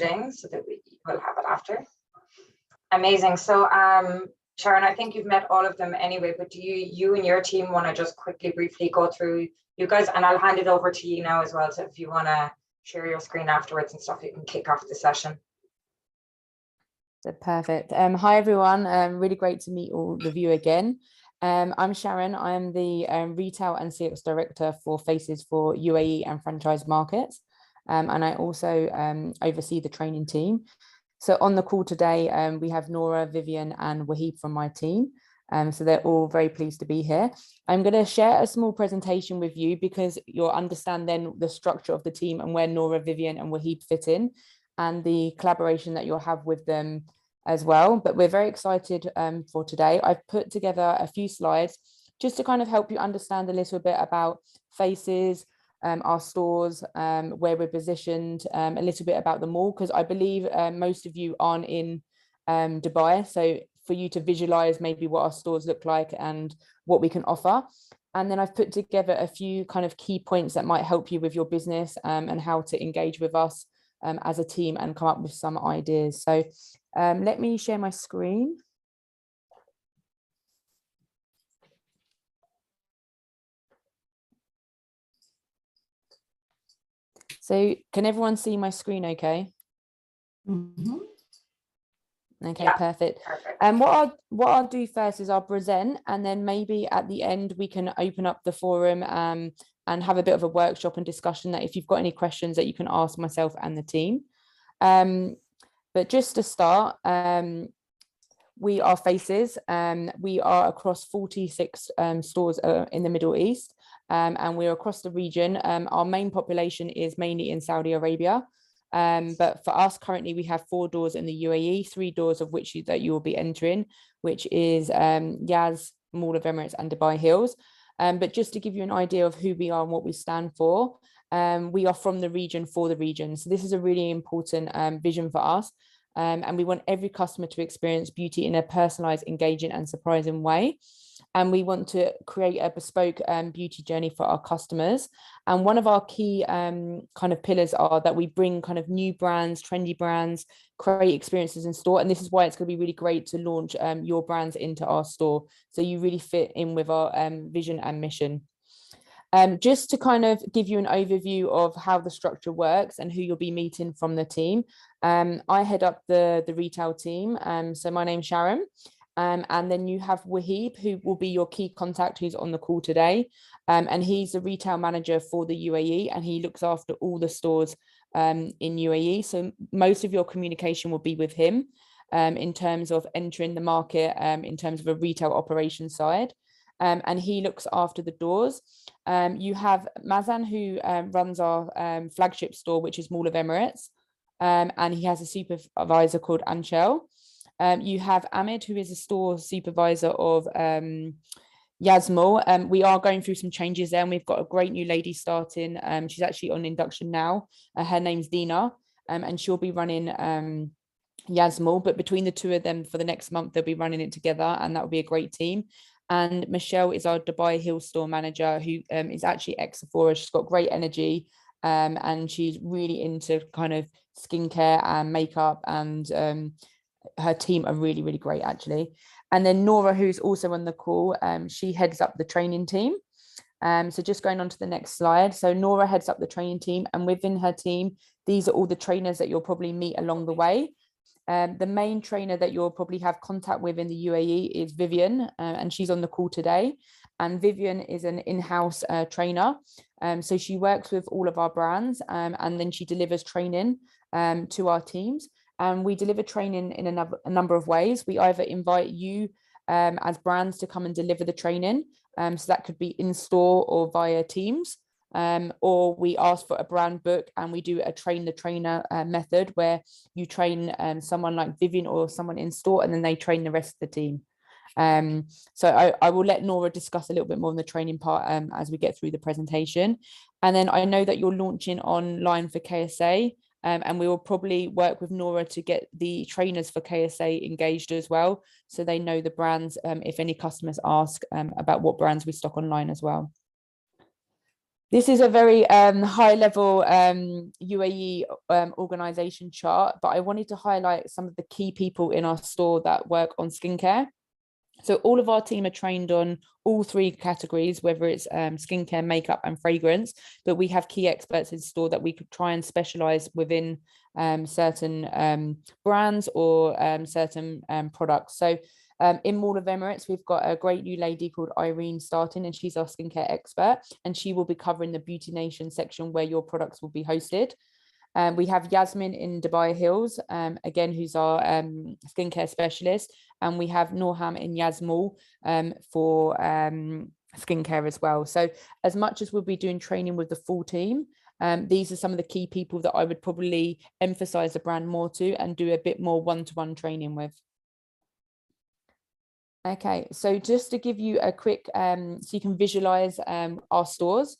recording so that we will have it after. Amazing. So Sharon, I think you've met all of them anyway, but do you and your team want to just quickly, briefly go through you guys, and I'll hand it over to you now as well. So if you want to share your screen afterwards and stuff, you can kick off the session. Perfect. Hi everyone. Really great to meet all of you again. I'm Sharon. I'm the Retail and CX Director for Faces for UAE and franchise markets. And I also oversee the training team. So on the call today, we have Nora, Vivian and Wahib from my team. So they're all very pleased to be here. I'm going to share a small presentation with you because you'll understand then the structure of the team and where Nora, Vivian and Wahib fit in, and the collaboration that you'll have with them as well. But we're very excited for today. I've put together a few slides just to kind of help you understand a little bit about Faces, our stores, where we're positioned, a little bit about the mall, because I believe most of you aren't in Dubai. So for you to visualize maybe what our stores look like and what we can offer. And then I've put together a few kind of key points that might help you with your business and how to engage with us as a team and come up with some ideas. So let me share my screen. So can everyone see my screen okay? Mm-hmm. Okay, yeah, perfect. Perfect. And what I'll do first is I'll present, and then maybe at the end we can open up the forum and have a bit of a workshop and discussion that if you've got any questions that you can ask myself and the team. But just to start, we are Faces. We are across 46 stores in the Middle East. And we're across the region. Our main population is mainly in Saudi Arabia. But for us currently, we have 4 doors in the UAE, 3 doors of which you will be entering, which is Yas, Mall of Emirates and Dubai Hills. But just to give you an idea of who we are and what we stand for, we are from the region for the region. So this is a really important vision for us. And we want every customer to experience beauty in a personalized, engaging and surprising way. And we want to create a bespoke beauty journey for our customers. And one of our key kind of pillars are that we bring kind of new brands, trendy brands, create experiences in store. And this is why it's going to be really great to launch your brands into our store, so you really fit in with our vision and mission. Just to kind of give you an overview of how the structure works and who you'll be meeting from the team. I head up the retail team. So my name's Sharon. And then you have Wahib, who will be your key contact, who's on the call today. And he's the retail manager for the UAE, and he looks after all the stores in UAE. So most of your communication will be with him in terms of entering the market, in terms of a retail operation side. And he looks after the doors. You have Mazan, who runs our flagship store, which is Mall of Emirates. And he has a supervisor called Anshel. You have Ahmed, who is a store supervisor of Yasmo. We are going through some changes there, and we've got a great new lady starting. She's actually on induction now. Her name's Dina, and she'll be running Yasmo. But between the two of them for the next month, they'll be running it together, and that will be a great team. And Michelle is our Dubai Hill store manager, who is actually ex-Sephora. She's got great energy, and she's really into kind of skincare and makeup, and her team are really, really great, actually. And then Nora, who's also on the call, she heads up the training team. So just going on to the next slide. So Nora heads up the training team, and within her team, these are all the trainers that you'll probably meet along the way. The main trainer that you'll probably have contact with in the UAE is Vivian, and she's on the call today. And Vivian is an in-house trainer. So she works with all of our brands, and then she delivers training to our teams. And we deliver training in a number of ways. We either invite you as brands to come and deliver the training. So that could be in store or via Teams. Or we ask for a brand book, and we do a train the trainer method, where you train someone like Vivian or someone in store, and then they train the rest of the team. So I will let Nora discuss a little bit more on the training part as we get through the presentation. And then I know that you're launching online for KSA, and we will probably work with Nora to get the trainers for KSA engaged as well, so they know the brands if any customers ask about what brands we stock online as well. This is a very high level UAE organization chart, but I wanted to highlight some of the key people in our store that work on skincare. So all of our team are trained on all three categories, whether it's skincare, makeup and fragrance, but we have key experts in store that we could try and specialize within certain brands or certain products. So in Mall of Emirates, we've got a great new lady called Irene starting, and she's our skincare expert, and she will be covering the Beauty Nation section where your products will be hosted. We have Yasmin in Dubai Hills, again, who's our skincare specialist. And we have Norham in Yasmul for skincare as well. So as much as we'll be doing training with the full team, these are some of the key people that I would probably emphasize the brand more to and do a bit more one-to-one training with. Okay, so just to give you a quick, so you can visualize our stores.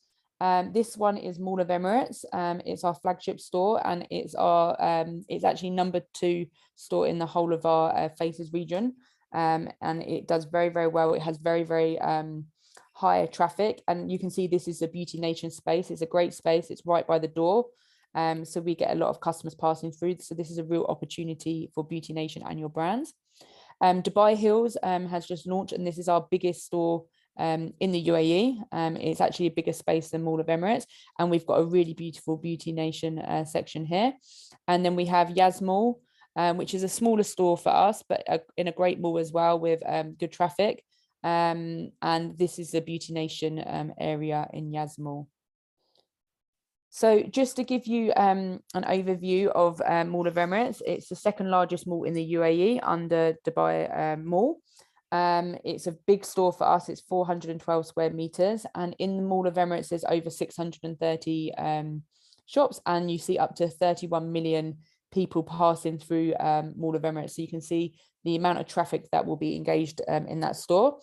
This one is Mall of Emirates. It's our flagship store, and it's our it's actually #2 store in the whole of our Faces region, and it does very, very well. It has very, very high traffic, and you can see this is a Beauty Nation space. It's a great space. It's right by the door, so we get a lot of customers passing through. So this is a real opportunity for Beauty Nation and your brands. Dubai Hills has just launched, and this is our biggest store in the UAE. It's actually a bigger space than Mall of Emirates, and we've got a really beautiful Beauty Nation section here. And then we have Yasmul, which is a smaller store for us, but in a great mall as well with good traffic. And this is the Beauty Nation area in Yasmul. So just to give you an overview of Mall of Emirates, it's the second largest mall in the UAE under Dubai Mall. It's a big store for us. It's 412 square meters, and in the Mall of Emirates there's over 630 shops, and you see up to 31 million people passing through Mall of Emirates. So you can see the amount of traffic that will be engaged in that store.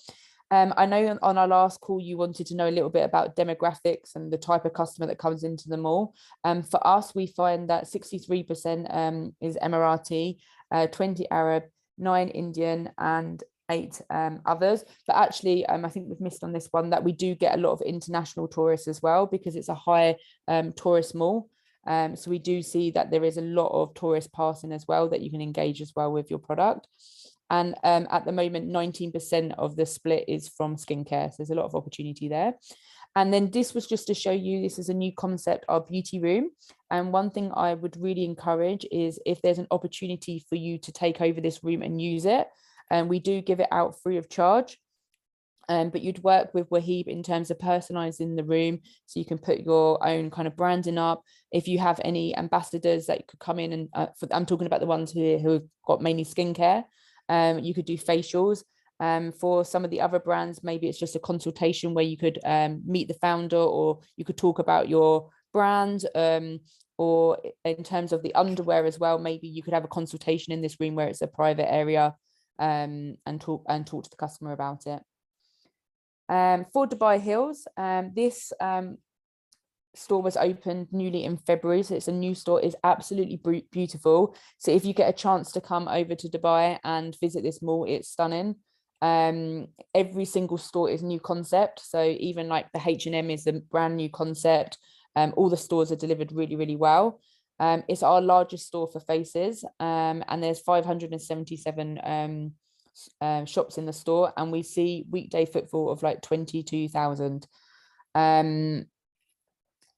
I know on our last call you wanted to know a little bit about demographics and the type of customer that comes into the mall. For us, we find that 63% is Emirati, 20 Arab, 9 Indian, and 8 others. But actually, I think we've missed on this one that we do get a lot of international tourists as well, because it's a high tourist mall. So we do see that there is a lot of tourists passing as well that you can engage as well with your product. And at the moment, 19% of the split is from skincare. So there's a lot of opportunity there. And then this was just to show you, this is a new concept, our beauty room. And one thing I would really encourage is if there's an opportunity for you to take over this room and use it, and we do give it out free of charge. But you'd work with Wahib in terms of personalizing the room, so you can put your own kind of branding up. If you have any ambassadors that could come in and I'm talking about the ones who have got mainly skincare, you could do facials. For some of the other brands, maybe it's just a consultation where you could meet the founder, or you could talk about your brand, or in terms of the underwear as well, maybe you could have a consultation in this room where it's a private area, and talk to the customer about it. For Dubai Hills, this store was opened newly in February, so it's a new store. It's absolutely beautiful. So if you get a chance to come over to Dubai and visit this mall, it's stunning. Every single store is new concept, so even like the H&M is a brand new concept. All the stores are delivered really, really well. It's our largest store for Faces, and there's 577 shops in the store, and we see weekday footfall of like 22,000.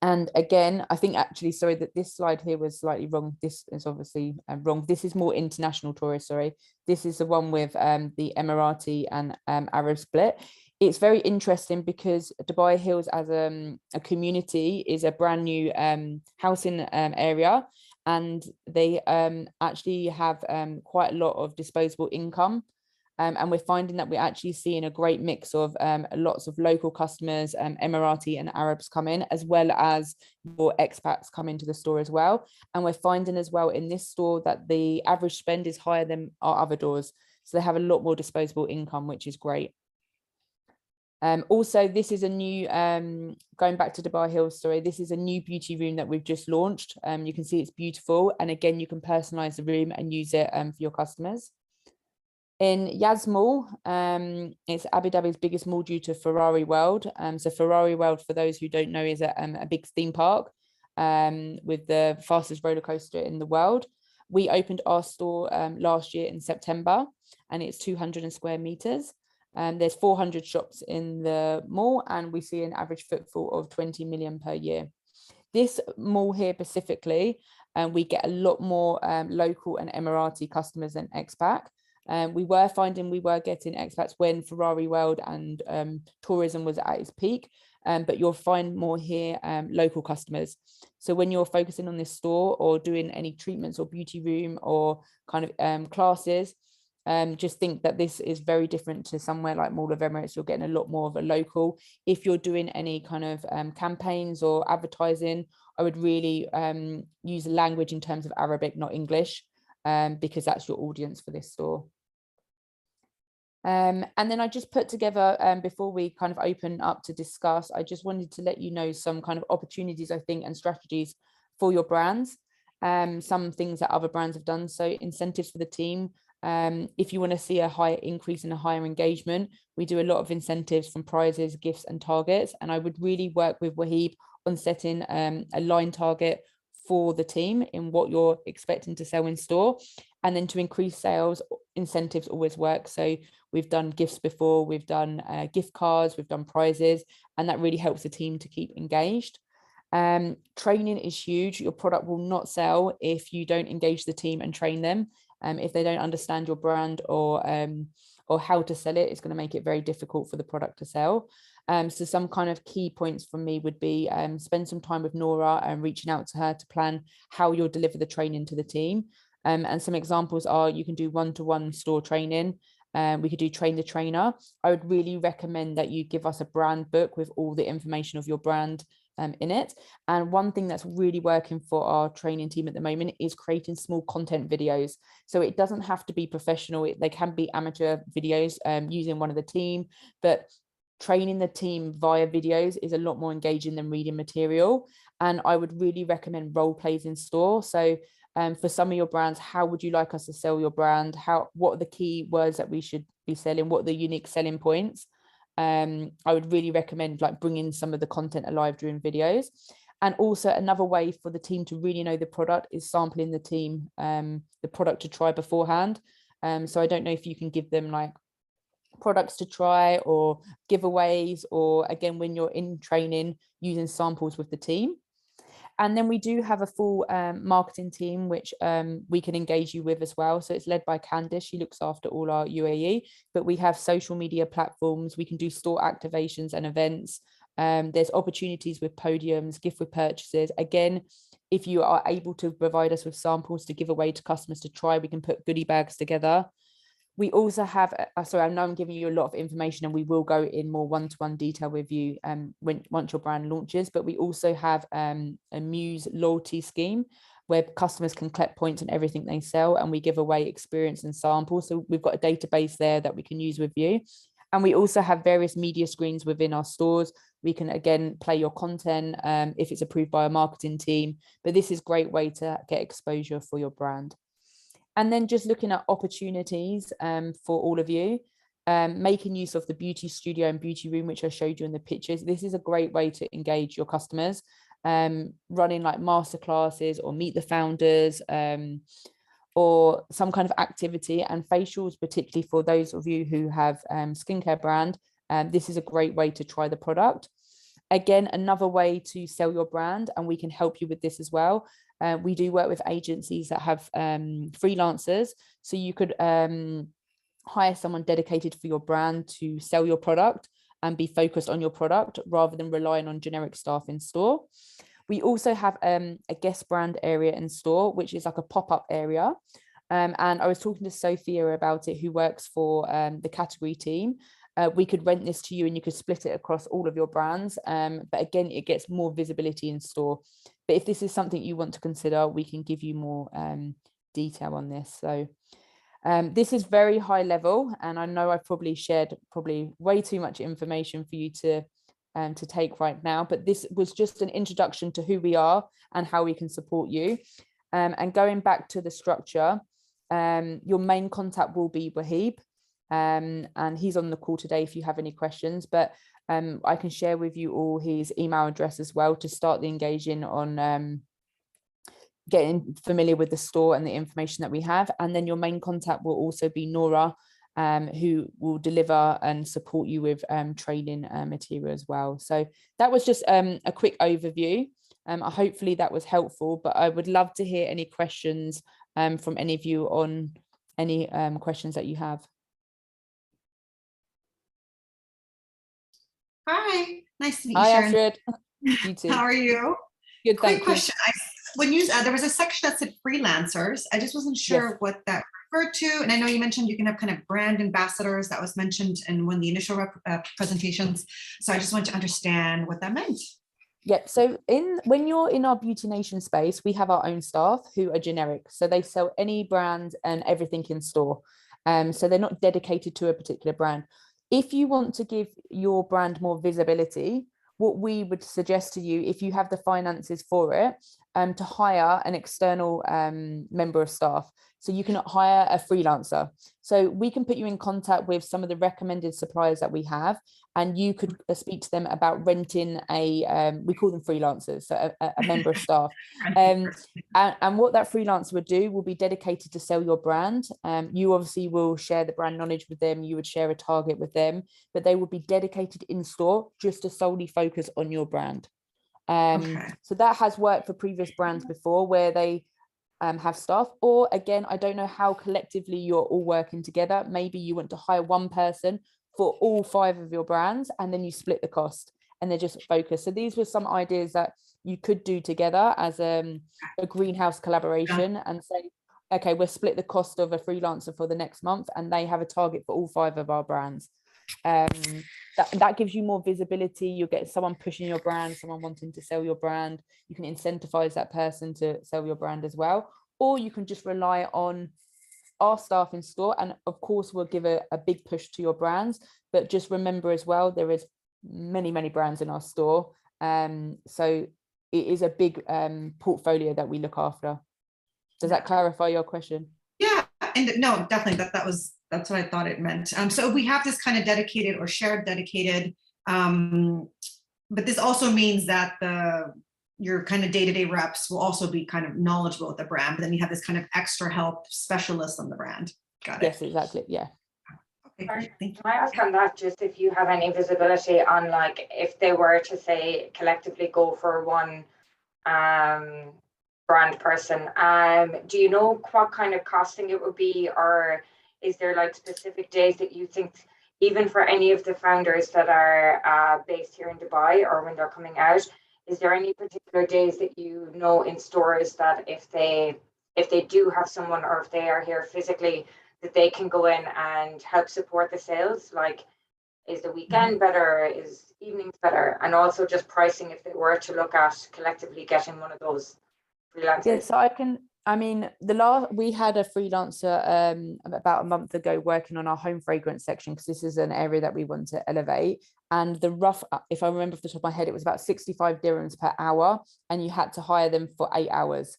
And again, I think actually, sorry, that this slide here was slightly wrong. This is obviously wrong. This is more international tourists, sorry. This is the one with the Emirati and Arab split. It's very interesting because Dubai Hills as a community is a brand new housing area, and they actually have quite a lot of disposable income. And we're finding that we're actually seeing a great mix of lots of local customers, Emirati and Arabs come in, as well as more expats come into the store as well. And we're finding as well in this store that the average spend is higher than our other doors. So they have a lot more disposable income, which is great. Also, this is a new, going back to Dubai Hills story, this is a new beauty room that we've just launched. You can see it's beautiful. And again, you can personalize the room and use it for your customers. In Yas Mall, it's Abu Dhabi's biggest mall due to Ferrari World. So Ferrari World, for those who don't know, is a big theme park with the fastest roller coaster in the world. We opened our store last year in September, and it's 200 square meters. There's 400 shops in the mall, and we see an average footfall of 20 million per year. This mall here specifically, we get a lot more local and Emirati customers than expat. We were finding we were getting expats when Ferrari World and tourism was at its peak, but you'll find more here local customers. So when you're focusing on this store or doing any treatments or beauty room or kind of classes, just think that this is very different to somewhere like Mall of Emirates. You're getting a lot more of a local. If you're doing any kind of campaigns or advertising, I would really use language in terms of Arabic, not English, because that's your audience for this store. And then I just put together, before we kind of open up to discuss, I just wanted to let you know some kind of opportunities, I think, and strategies for your brands. Some things that other brands have done. So incentives for the team. If you want to see a higher increase in a higher engagement, we do a lot of incentives from prizes, gifts and targets. And I would really work with Wahib on setting a line target for the team in what you're expecting to sell in store. And then to increase sales, incentives always work. So we've done gifts before, we've done gift cards, we've done prizes, and that really helps the team to keep engaged. Training is huge. Your product will not sell if you don't engage the team and train them. If they don't understand your brand or how to sell it, it's going to make it very difficult for the product to sell. So some kind of key points from me would be spend some time with Nora and reaching out to her to plan how you'll deliver the training to the team. And some examples are you can do one-to-one store training. We could do train the trainer. I would really recommend that you give us a brand book with all the information of your brand in it. And one thing that's really working for our training team at the moment is creating small content videos. So it doesn't have to be professional. They can be amateur videos using one of the team, but training the team via videos is a lot more engaging than reading material. And I would really recommend role plays in store. So for some of your brands, how would you like us to sell your brand? What are the key words that we should be selling? What are the unique selling points? I would really recommend like bringing some of the content alive during videos. And also another way for the team to really know the product is sampling the team, the product to try beforehand. So I don't know if you can give them like products to try or giveaways, or again, when you're in training, using samples with the team. And then we do have a full marketing team, which we can engage you with as well. So it's led by Candice. She looks after all our UAE, but we have social media platforms. We can do store activations and events. There's opportunities with podiums, gift with purchases. Again, if you are able to provide us with samples to give away to customers to try, we can put goodie bags together. We also have, sorry, I know I'm giving you a lot of information and we will go in more one-to-one detail with you once your brand launches, but we also have a Muse loyalty scheme where customers can collect points on everything they sell, and we give away experience and samples. So we've got a database there that we can use with you. And we also have various media screens within our stores. We can, again, play your content if it's approved by a marketing team, but this is a great way to get exposure for your brand. And then just looking at opportunities for all of you, making use of the beauty studio and beauty room, which I showed you in the pictures. This is a great way to engage your customers, running like masterclasses or meet the founders or some kind of activity. And facials, particularly for those of you who have skincare brand, this is a great way to try the product. Again, another way to sell your brand, and we can help you with this as well. We do work with agencies that have freelancers. So you could hire someone dedicated for your brand to sell your product and be focused on your product rather than relying on generic staff in store. We also have a guest brand area in store, which is like a pop-up area. And I was talking to Sophia about it, who works for the category team. We could rent this to you and you could split it across all of your brands. But again, it gets more visibility in store. But if this is something you want to consider, we can give you more detail on this. So this is very high level, and I know I've probably shared way too much information for you to take right now, but this was just an introduction to who we are and how we can support you. And going back to the structure, your main contact will be Wahib. and he's on the call today if you have any questions, but I can share with you all his email address as well to start the engaging on getting familiar with the store and the information that we have. And then your main contact will also be Nora, who will deliver and support you with training material as well. So that was just a quick overview. Hopefully that was helpful, but I would love to hear any questions from any of you on any questions that you have. Hi, nice to meet you, Hi, Sharon. Astrid. You too. How are you? Good, Quick thank you. question. When you there was a section that said freelancers. I just wasn't sure Yes. what that referred to. And I know you mentioned you can have kind of brand ambassadors. That was mentioned in one of the initial presentations. So I just wanted to understand what that meant. Yep. So when you're in our Beauty Nation space, we have our own staff who are generic. So they sell any brand and everything in store. So they're not dedicated to a particular brand. If you want to give your brand more visibility, what we would suggest to you, if you have the finances for it, to hire an external member of staff. So you can hire a freelancer. So we can put you in contact with some of the recommended suppliers that we have, and you could speak to them about renting we call them freelancers, so a member of staff. And what that freelancer would do will be dedicated to sell your brand. You obviously will share the brand knowledge with them. You would share a target with them, but they would be dedicated in store just to solely focus on your brand. So that has worked for previous brands before, where they have staff, or again, I don't know how collectively you're all working together. Maybe you want to hire one person for all 5 of your brands, and then you split the cost and they're just focused. So these were some ideas that you could do together as a greenhouse collaboration, and say, okay, we'll split the cost of a freelancer for the next month, and they have a target for all 5 of our brands. That gives you more visibility. You'll get someone pushing your brand, someone wanting to sell your brand. You can incentivize that person to sell your brand as well, or you can just rely on our staff in store, and of course we'll give a big push to your brands. But just remember as well, there is many brands in our store, so it is a big portfolio that we look after. Does that clarify your question? Yeah, and no, definitely that's what I thought it meant. So we have this kind of dedicated or shared dedicated, but this also means that your kind of day-to-day reps will also be kind of knowledgeable with the brand, but then you have this kind of extra help specialist on the brand. Got it. Yes, exactly. Yeah. Okay, great. Thank you. Can I ask on that, just if you have any visibility on, like, if they were to say collectively go for one brand person, do you know what kind of costing it would be, or is there like specific days that you think, even for any of the founders that are based here in Dubai, or when they're coming out, is there any particular days that you know in stores that if they do have someone, or if they are here physically, that they can go in and help support the sales? Like, is the weekend better? Is evenings better? And also just pricing, if they were to look at collectively getting one of those freelancers. Yeah, so we had a freelancer about a month ago working on our home fragrance section, because this is an area that we want to elevate. And the rough, if I remember off the top of my head, it was about 65 dirhams per hour, and you had to hire them for 8 hours.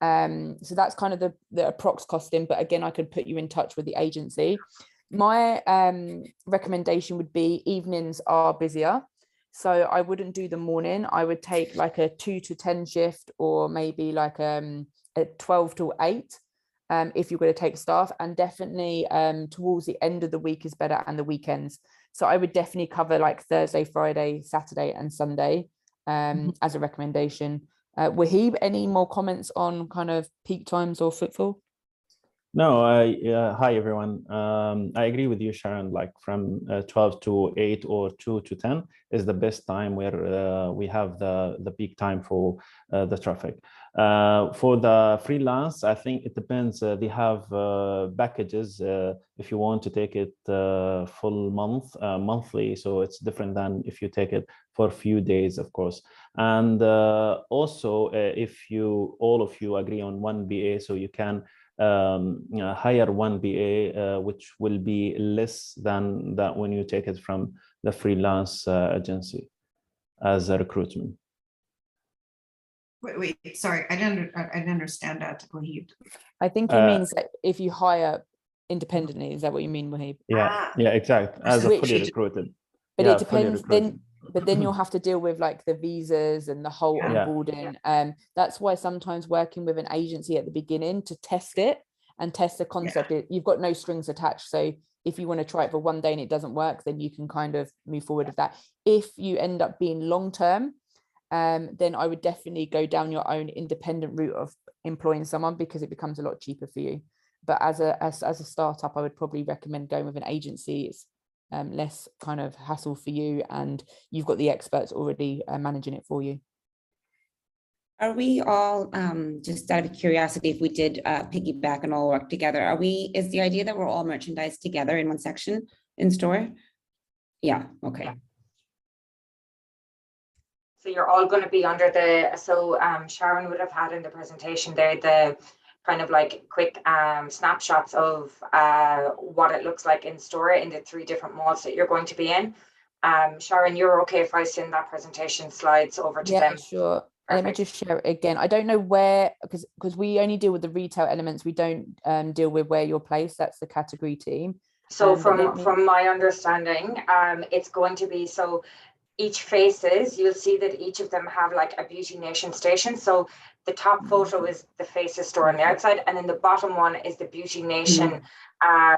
So that's kind of the approx costing, but again, I could put you in touch with the agency. My recommendation would be evenings are busier, so I wouldn't do the morning. I would take like a 2 to 10 shift, or maybe like a 12 to 8 if you're going to take staff, and definitely towards the end of the week is better, and the weekends. So I would definitely cover like Thursday, Friday, Saturday and Sunday as a recommendation. Wahib, any more comments on kind of peak times or footfall? No, hi everyone. I agree with you, Sharon. Like from 12 to 8 or 2 to 10 is the best time where we have the peak time for the traffic. For the freelance, I think it depends. They have packages if you want to take it full month, monthly. So it's different than if you take it for a few days, of course. And also, if all of you agree on one BA, so you can hire one BA, which will be less than that when you take it from the freelance agency as a recruitment. Wait, sorry, I didn't understand that. I think he means that if you hire independently. Is that what you mean, Wahib? Yeah, yeah, exactly. As a Which fully is- recruited. But Yeah, it fully depends recruited. but then you'll have to deal with like the visas and the whole Yeah. onboarding. That's why sometimes working with an agency at the beginning to test it and test the concept, you've got no strings attached. So if you want to try it for one day and it doesn't work, then you can kind of move forward with that. If you end up being long-term, then I would definitely go down your own independent route of employing someone, because it becomes a lot cheaper for you. But as a startup, I would probably recommend going with an agency. It's less kind of hassle for you, and you've got the experts already managing it for you. Are we all, just out of curiosity, if we did piggyback and all work together, is the idea that we're all merchandised together in one section in store? Yeah, okay. So you're all going to be under Sharon would have had in the presentation there the kind of like quick snapshots of what it looks like in store in the 3 different malls that you're going to be in. Sharon, you're okay if I send that presentation slides over to them? Sure. Let me just share it again. I don't know where, because we only deal with the retail elements. We don't deal with where you're placed. That's the category team. So from my understanding, it's going to be, so each Faces, you'll see that each of them have like a Beauty Nation station. So the top photo is the Faces store on the outside, and then the bottom one is the Beauty Nation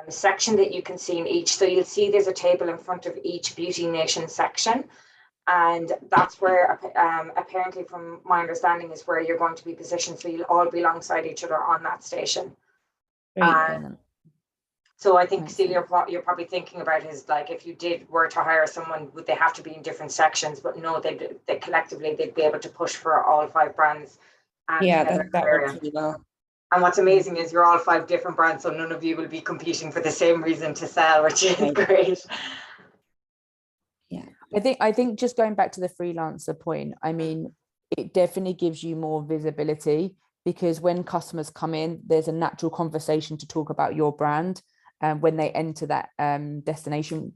section that you can see in each. So you'll see there's a table in front of each Beauty Nation section. And that's where, apparently from my understanding, is where you're going to be positioned. So you'll all be alongside each other on that station. So I think, Celia, what you're probably thinking about is like, if you were to hire someone, would they have to be in different sections? But no, they collectively, they'd be able to push for all 5 brands. Yeah, that works really well. And what's amazing is you're all 5 different brands, so none of you will be competing for the same reason to sell, which is great. Yeah. I think just going back to the freelancer point, I mean, it definitely gives you more visibility, because when customers come in, there's a natural conversation to talk about your brand. When they enter that destination,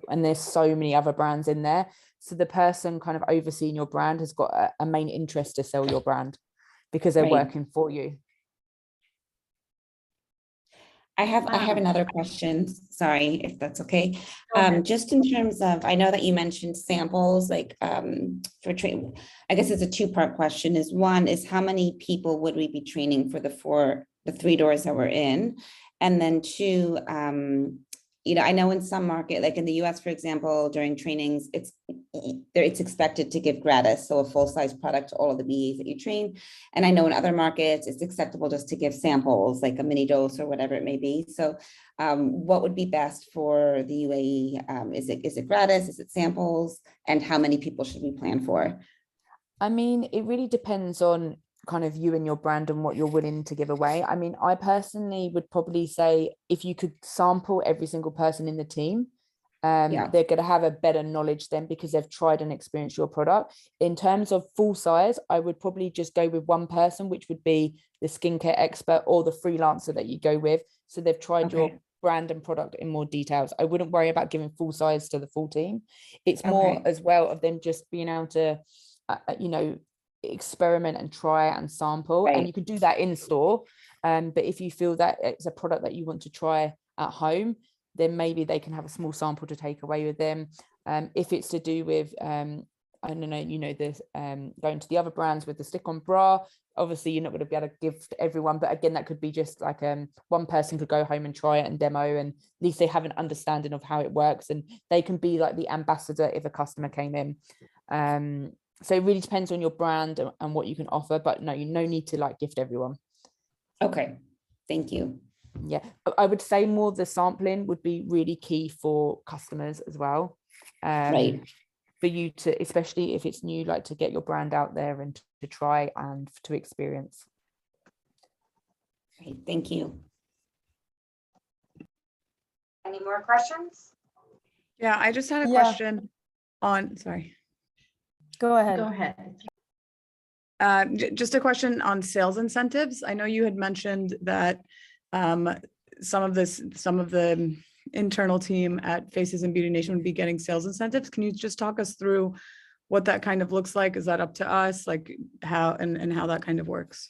and there's so many other brands in there. So the person kind of overseeing your brand has got a main interest to sell your brand, because they're working for you. I have another question. Sorry, if that's okay. Just in terms of, I know that you mentioned samples, like for training. I guess it's a 2-part question. One is how many people would we be training for the 3 doors that we're in? And then 2, I know in some market, like in the US, for example, during trainings, it's expected to give gratis, so a full-size product to all of the BAs that you train. And I know in other markets, it's acceptable just to give samples, like a mini dose or whatever it may be. So what would be best for the UAE? Is it gratis? Is it samples? And how many people should we plan for? I mean, it really depends on kind of you and your brand and what you're willing to give away. I mean, I personally would probably say if you could sample every single person in the team, they're going to have a better knowledge then, because they've tried and experienced your product. In terms of full size, I would probably just go with 1 person, which would be the skincare expert or the freelancer that you go with. So they've tried your brand and product in more details. I wouldn't worry about giving full size to the full team. It's more as well of them just being able to, experiment and try and sample, and you can do that in store. But if you feel that it's a product that you want to try at home, then maybe they can have a small sample to take away with them. If it's to do with I don't know, this going to the other brands with the stick-on bra, obviously you're not going to be able to give to everyone, but again, that could be just like 1 person could go home and try it and demo, and at least they have an understanding of how it works, and they can be like the ambassador if a customer came in. So it really depends on your brand and what you can offer, but no need to like gift everyone. Okay, thank you. Yeah, I would say more the sampling would be really key for customers as well. For you to, especially if it's new, like to get your brand out there and to try and to experience. Great, thank you. Any more questions? Yeah, I just had a question on, sorry. Go ahead. Go ahead. Just a question on sales incentives. I know you had mentioned that some of the internal team at Faces and Beauty Nation would be getting sales incentives. Can you just talk us through what that kind of looks like? Is that up to us? Like how and how that kind of works?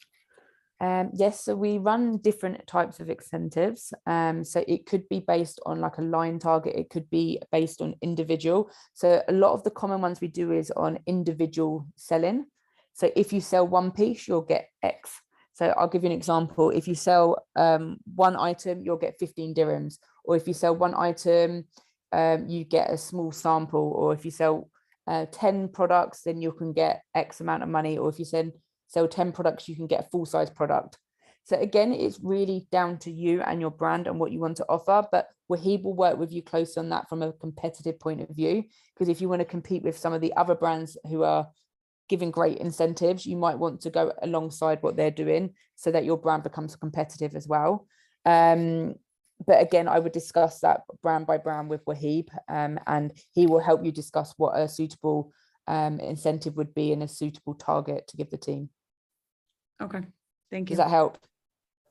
Yes, so we run different types of incentives. So it could be based on like a line target, it could be based on individual. So a lot of the common ones we do is on individual selling. So if you sell one piece, you'll get X. So I'll give you an example. If you sell one item, you'll get 15 dirhams. Or if you sell one item, you get a small sample. Or if you sell 10 products, then you can get X amount of money. Or if you sell 10 products, you can get a full size product. So again, it's really down to you and your brand and what you want to offer, but Wahib will work with you close on that from a competitive point of view, because if you want to compete with some of the other brands who are giving great incentives, you might want to go alongside what they're doing so that your brand becomes competitive as well. But again, I would discuss that brand by brand with Wahib, and he will help you discuss what a suitable incentive would be and a suitable target to give the team. Okay, thank you. Does that help?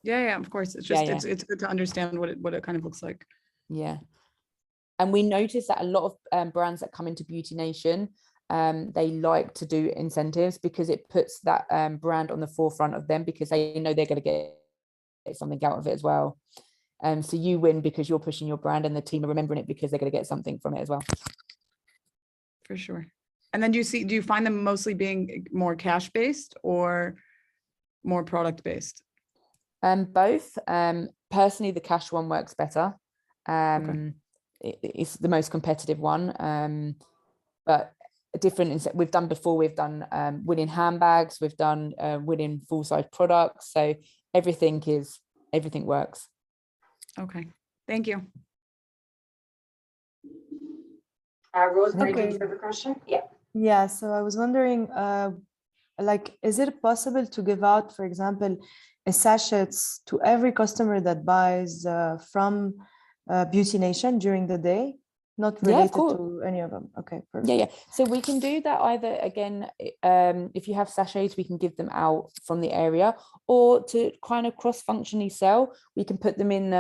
Yeah, of course. It's Yeah, just it's good to understand what it kind of looks like. Yeah. And we notice that a lot of brands that come into Beauty Nation, they like to do incentives because it puts that brand on the forefront of them, because they know they're going to get something out of it as well. So you win because you're pushing your brand, and the team are remembering it because they're going to get something from it as well. For sure. And then do you find them mostly being more cash based or more product based? Both. Personally, the cash one works better. Okay. It's the most competitive one. But different, we've done before, we've done winning handbags, we've done winning full size products. So everything works. Okay, thank you. Rosemary, Okay. did you have a question? Yeah. Yeah, so I was wondering, like, is it possible to give out, for example, a sachets to every customer that buys from Beauty Nation during the day, not Yeah, of related course. to any of them? Okay, perfect. Yeah. So we can do that either, again, if you have sachets, we can give them out from the area, or to kind of cross-functionally sell, we can put them in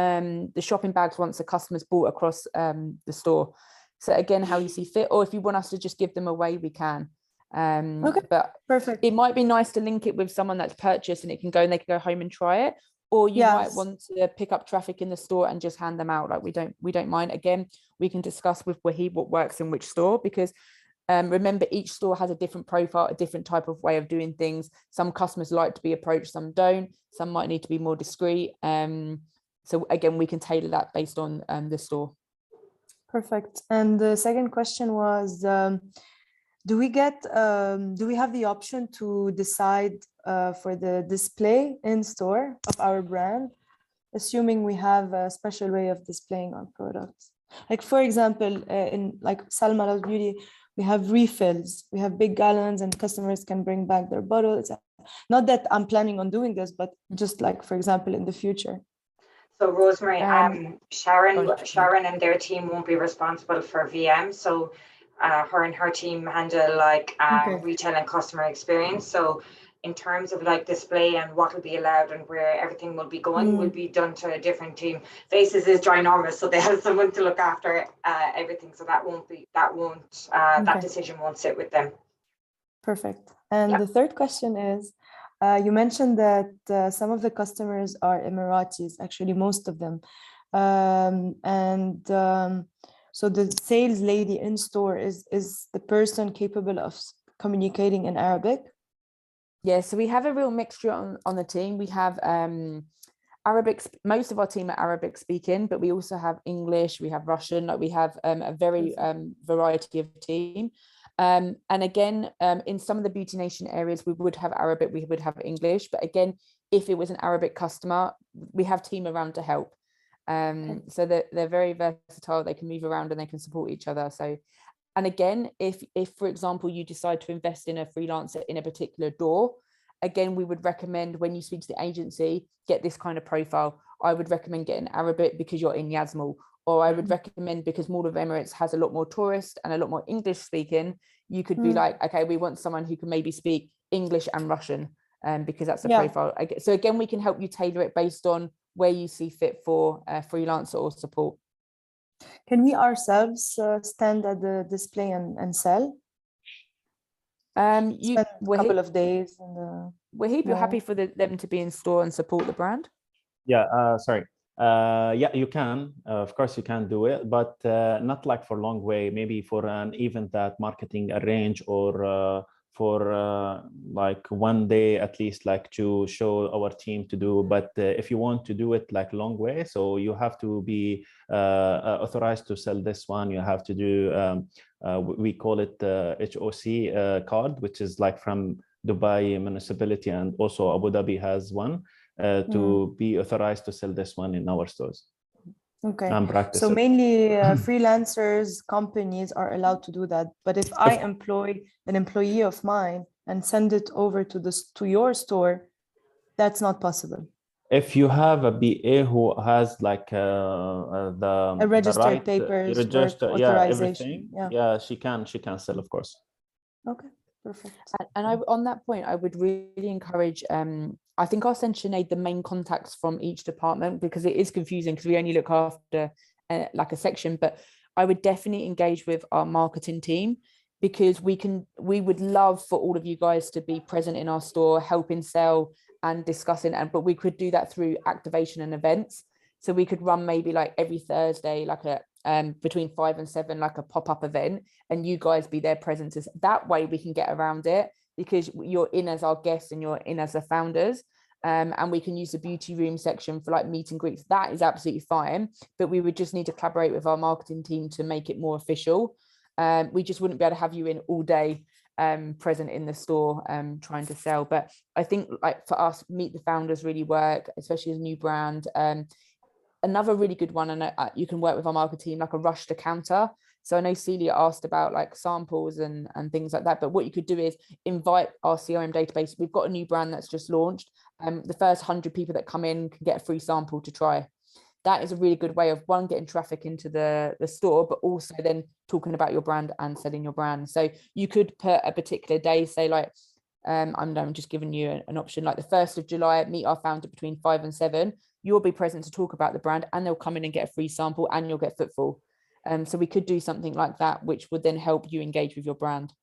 the shopping bags once the customer's bought across the store. So again, how you see fit, or if you want us to just give them away, we can. Okay, but perfect. it might be nice to link it with someone that's purchased, and it can go and they can go home and try it. Or you might Yes. want to pick up traffic in the store and just hand them out. Like we don't mind. Again, we can discuss with Wahib what works in which store, because remember, each store has a different profile, a different type of way of doing things. Some customers like to be approached, some don't. Some might need to be more discreet. So again, we can tailor that based on the store. Perfect. And the second question was, do we have the option to decide for the display in store of our brand, assuming we have a special way of displaying our products? Like, for example, in like Salma Loves Beauty, we have refills, we have big gallons, and customers can bring back their bottles. Not that I'm planning on doing this, but just like, for example, in the future. So Rosemary, Sorry. Sharon and their team won't be responsible for VM. So her and her team handle like Okay. retail and customer experience. So in terms of like display and what will be allowed and where everything will be going will be done to a different team. Faces is ginormous, so they have someone to look after everything. So that decision won't sit with them. Perfect. And the third question is, you mentioned that some of the customers are Emiratis, actually most of them. So the sales lady in store is the person capable of communicating in Arabic? Yeah, so we have a real mixture on the team. We have Arabic, most of our team are Arabic speaking, but we also have English, we have Russian, like we have a very variety of team. And again, in some of the Beauty Nation areas, we would have Arabic, we would have English. But again, if it was an Arabic customer, we have team around to help. So they're very versatile, they can move around and they can support each other. So, and again, if for example, you decide to invest in a freelancer in a particular door, again, we would recommend when you speak to the agency, get this kind of profile. I would recommend getting Arabic because you're in Yazmal. Or I would recommend, because Mall of Emirates has a lot more tourists and a lot more English speaking, you could be like, okay, we want someone who can maybe speak English and Russian, because that's the profile. So again, we can help you tailor it based on where you see fit for freelancer or support. Can we ourselves stand at the display and sell? Spend a couple of days in the... Wahib, you're happy for them to be in store and support the brand? Yeah, sorry. Yeah, you can. Of course, you can do it, but not like for long way. Maybe for an event that marketing arrange, or for like one day at least, like to show our team to do. But if you want to do it like long way, so you have to be authorized to sell this one. You have to do, we call it HOC card, which is like from Dubai municipality, and also Abu Dhabi has one. To be authorized to sell this one in our stores. Okay. And practice So it. mainly freelancers, companies are allowed to do that. But if I employ an employee of mine and send it over to your store, that's not possible. If you have a BA who has like the registered right, papers, register, work yeah, authorization, everything, yeah. she can sell, of course. Okay, perfect. And on that point, I would really encourage, I think I'll send Sinead the main contacts from each department, because it is confusing because we only look after like a section, but I would definitely engage with our marketing team, because we would love for all of you guys to be present in our store, helping sell and discussing, but we could do that through activation and events. So we could run maybe like every Thursday, like a between 5 and 7, like a pop-up event, and you guys be there present. That way we can get around it, because you're in as our guests and you're in as the founders. And we can use the beauty room section for like meet and greets. That is absolutely fine, but we would just need to collaborate with our marketing team to make it more official. We just wouldn't be able to have you in all day present in the store trying to sell. But I think like for us, meet the founders really work, especially as a new brand. Another really good one, and you can work with our marketing team, like a rush to counter. So I know Celia asked about like samples and things like that, but what you could do is invite our CRM database. We've got a new brand that's just launched. The first 100 people that come in can get a free sample to try. That is a really good way of, one, getting traffic into the store, but also then talking about your brand and selling your brand. So you could put a particular day, say like, I'm just giving you an option, like the 1st of July, meet our founder between 5 and 7. You'll be present to talk about the brand, and they'll come in and get a free sample, and you'll get footfall. So we could do something like that, which would then help you engage with your brand.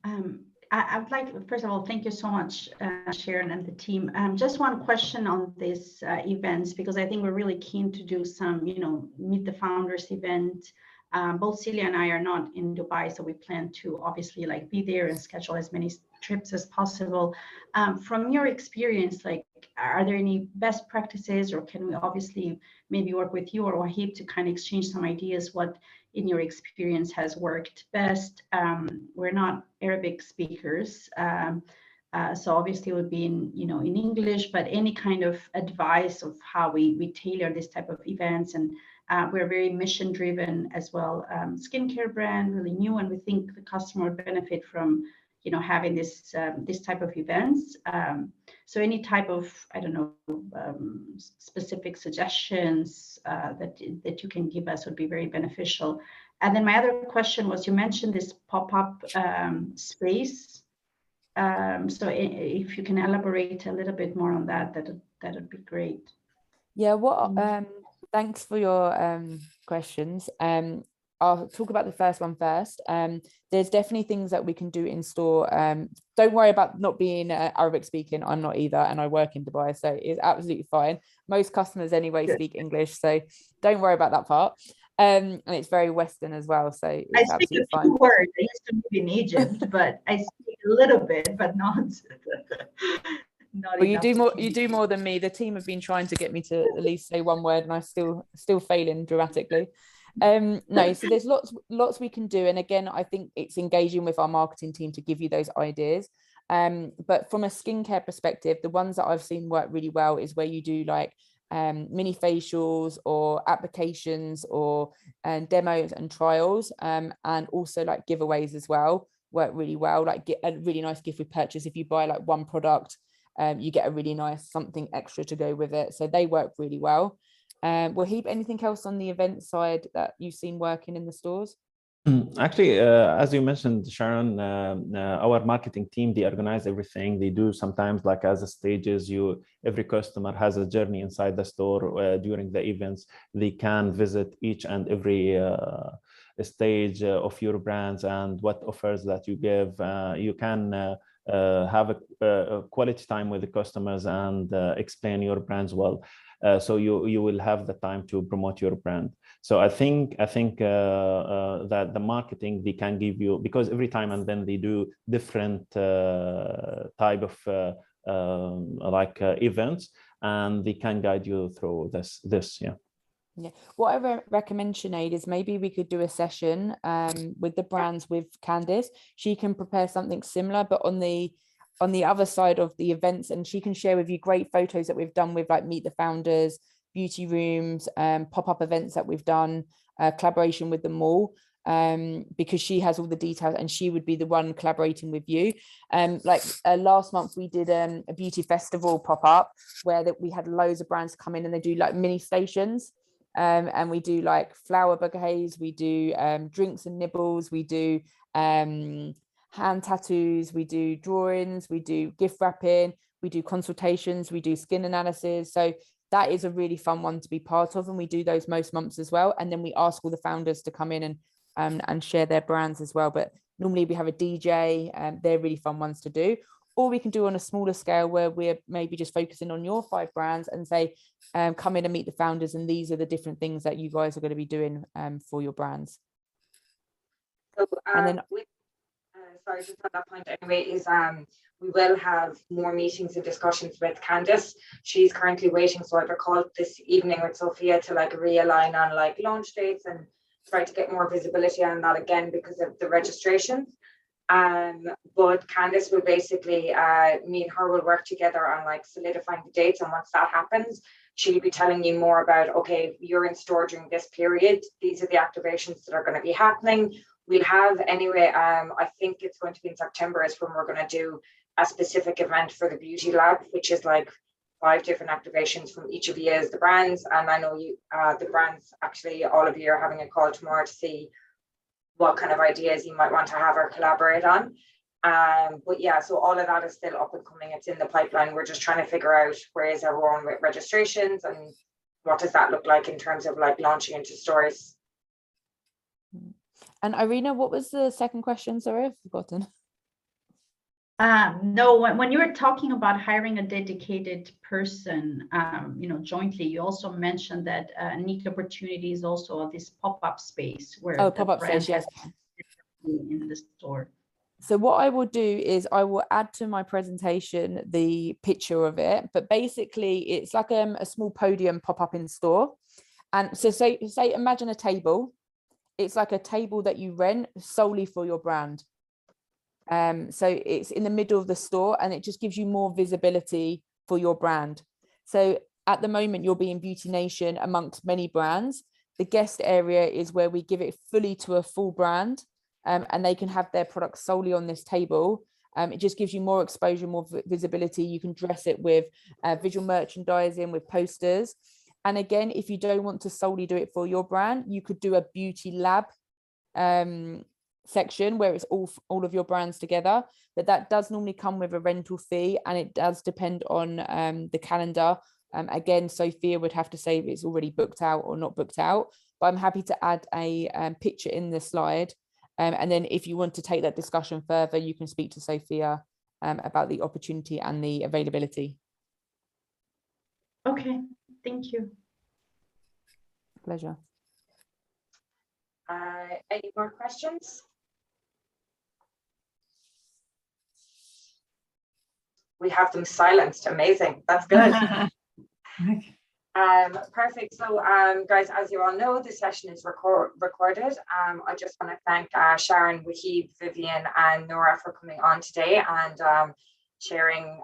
I'd like, first of all, thank you so much, Sharon and the team. Just one question on this events, because I think we're really keen to do some, meet the founders event. Both Celia and I are not in Dubai, so we plan to obviously like be there and schedule as many trips as possible. From your experience, like, are there any best practices, or can we obviously maybe work with you or Wahib to kind of exchange some ideas, what in your experience has worked best? We're not Arabic speakers, so obviously it would be in English, but any kind of advice of how we tailor this type of events. And we're very mission driven as well, skincare brand, really new, and we think the customer would benefit from having this type of events. So any type of, I don't know, specific suggestions that you can give us would be very beneficial. And then my other question was, you mentioned this pop-up space. So if you can elaborate a little bit more on that would be great. Yeah, thanks for your questions. I'll talk about the first one first. There's definitely things that we can do in store. Don't worry about not being Arabic speaking. I'm not either, and I work in Dubai, so it's absolutely fine. Most customers anyway speak English, so don't worry about that part. And it's very Western as well, so it's I speak absolutely a few fine. words. I used to live in Egypt, but I speak a little bit, but not. Well, you do more than me. The team have been trying to get me to at least say one word, and I'm still failing dramatically. No, so there's lots we can do, and again, I think it's engaging with our marketing team to give you those ideas. But from a skincare perspective, the ones that I've seen work really well is where you do like mini facials or applications or demos and trials, and also like giveaways as well work really well. Like get a really nice gift with purchase. If you buy like one product, you get a really nice something extra to go with it, so they work really well. Wahib, anything else on the event side that you've seen working in the stores? Actually, as you mentioned, Sharon, our marketing team, they organize everything. They do sometimes like as a stages, every customer has a journey inside the store. During the events, they can visit each and every stage of your brands and what offers that you give. You can have a quality time with the customers and explain your brands well. So you will have the time to promote your brand. So I think that the marketing, they can give you, because every time and then they do different type of events, and they can guide you through this. Yeah, what I recommend, Sinead, is maybe we could do a session with the brands with Candice. She can prepare something similar, but on the other side of the events, and she can share with you great photos that we've done with like Meet the Founders, beauty rooms, pop-up events that we've done, collaboration with them all, because she has all the details and she would be the one collaborating with you. Last month we did a beauty festival pop-up where we had loads of brands come in and they do like mini stations. And we do like flower bouquets, we do drinks and nibbles, we do hand tattoos, we do drawings, we do gift wrapping, we do consultations, we do skin analysis. So that is a really fun one to be part of, and we do those most months as well. And then we ask all the founders to come in and share their brands as well. But normally we have a DJ, and they're really fun ones to do. Or we can do on a smaller scale where we're maybe just focusing on your 5 brands and say, come in and meet the founders, and these are the different things that you guys are going to be doing for your brands. So, and then sorry, just on that point anyway, is we will have more meetings and discussions with Candice. She's currently waiting, so I've a call this evening with Sophia to like realign on like launch dates and try to get more visibility on that again because of the registrations. But Candice will basically, me and her will work together on like solidifying the dates, and once that happens, she'll be telling you more about, okay, you're in store during this period, these are the activations that are going to be happening. We'll have anyway, I think it's going to be in September is when we're going to do a specific event for the Beauty Lab, which is like 5 different activations from each of you as the brands. And I know you, the brands, actually all of you are having a call tomorrow to see what kind of ideas you might want to have or collaborate on. But yeah, so all of that is still up and coming. It's in the pipeline. We're just trying to figure out where is everyone with registrations and what does that look like in terms of like launching into stores. And Irina, what was the second question? Sorry, I've forgotten. No, when you were talking about hiring a dedicated person, jointly, you also mentioned that a neat opportunity is also this pop-up space where pop-up space, yes, in the store. So what I will do is I will add to my presentation the picture of it, but basically it's like a small podium pop-up in store. And so say imagine a table. It's like a table that you rent solely for your brand. So it's in the middle of the store and it just gives you more visibility for your brand. So at the moment you'll be in Beauty Nation amongst many brands. The guest area is where we give it fully to a full brand, and they can have their products solely on this table. It just gives you more exposure, more visibility. You can dress it with visual merchandising, with posters. And again, if you don't want to solely do it for your brand, you could do a beauty lab section where it's all of your brands together. But that does normally come with a rental fee, and it does depend on the calendar. Again, Sophia would have to say if it's already booked out or not booked out. But I'm happy to add a picture in the slide. And then if you want to take that discussion further, you can speak to Sophia about the opportunity and the availability. Okay, thank you. Pleasure. Any more questions? We have them silenced. Amazing. That's good. Perfect. So guys, as you all know, this session is recorded. I just want to thank Sharon, Wahib, Vivian and Nora for coming on today and sharing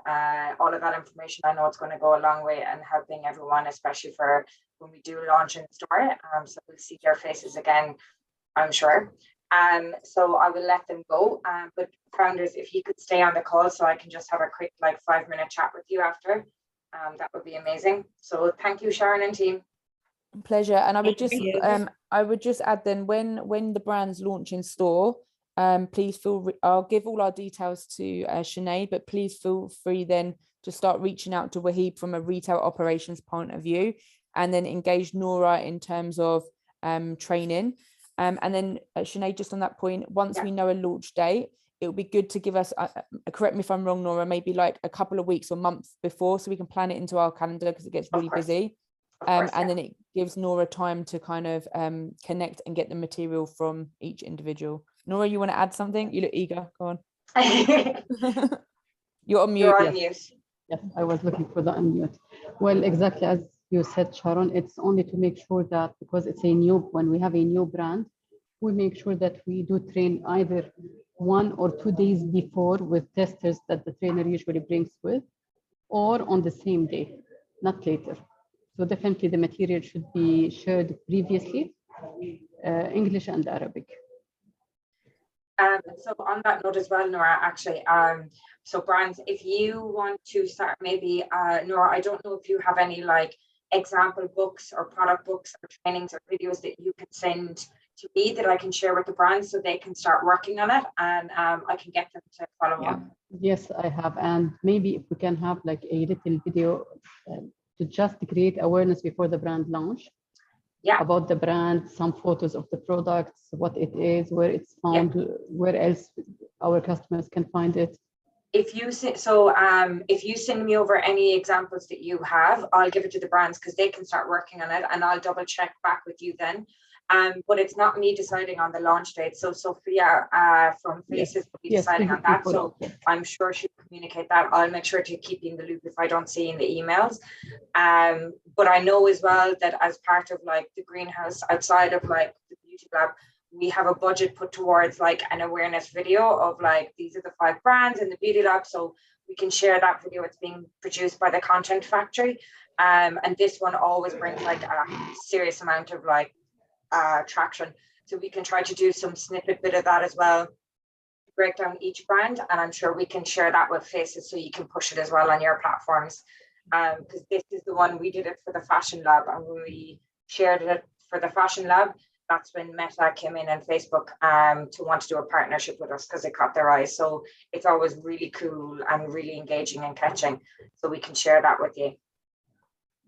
all of that information. I know it's going to go a long way and helping everyone, especially for when we do launch in store. So we'll see their faces again, I'm sure. So I will let them go. But founders, if you could stay on the call so I can just have a quick 5-minute chat with you after. That would be amazing. So thank you, Sharon and team. Pleasure. And I would just add then when the brands launch in store, please I'll give all our details to Sinead, but please feel free then to start reaching out to Wahib from a retail operations point of view, and then engage Nora in terms of training. And then Sinead, just on that point, once Yeah. we know a launch date, it would be good to give us, correct me if I'm wrong, Nora, maybe like a couple of weeks or months before, so we can plan it into our calendar because it gets Of really course. busy. Of course, And then it gives Nora time to kind of connect and get the material from each individual. Nora, you want to add something? You look eager. Go on. yeah. You're on mute. You're on Yes. mute. Yes, I was looking for the unmute. Well, exactly as you said, Sharon, it's only to make sure that because it's a new, when we have a new brand, we make sure that we do train either 1 or 2 days before with testers that the trainer usually brings with, or on the same day, not later. So definitely the material should be shared previously, English and Arabic. So on that note as well, Nora, actually, so brands, if you want to start, maybe, Nora, I don't know if you have any like example books or product books or trainings or videos that you can send to me that I can share with the brands so they can start working on it, and I can get them to follow up. Yes, I have. And maybe if we can have like a little video to just create awareness before the brand launch. Yeah. About the brand, some photos of the products, what it is, where it's found, where else our customers can find it. If you if you send me over any examples that you have, I'll give it to the brands because they can start working on it, and I'll double check back with you then. But it's not me deciding on the launch date. So Sophia from Faces will be deciding on that. So I'm sure she'll communicate that. I'll make sure to keep you in the loop if I don't see in the emails. But I know as well that as part of like the greenhouse, outside of like the beauty lab, we have a budget put towards like an awareness video of like, these are the 5 brands in the beauty lab. So we can share that video. It's being produced by the Content Factory. And this one always brings like a serious amount of like traction. So we can try to do some snippet bit of that as well, break down each brand, and I'm sure we can share that with Faces so you can push it as well on your platforms. Because this is the one we did it for the Fashion Lab, and when we shared it for the Fashion Lab, that's when Meta came in and Facebook to want to do a partnership with us because it caught their eyes. So it's always really cool and really engaging and catching. So we can share that with you.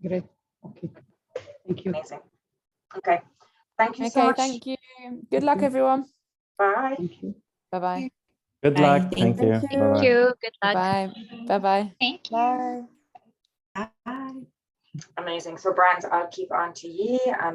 Great. Okay. Thank you. Amazing. Okay. Thank you so Okay, much. thank you. Good luck, everyone. Bye. Thank you. Bye-bye. Good Bye. luck. Thank Thank you. you. Bye-bye. Thank you. Good luck. Bye. Bye-bye. Thank you. Bye. Bye. Amazing. So brands, I'll keep on to ye and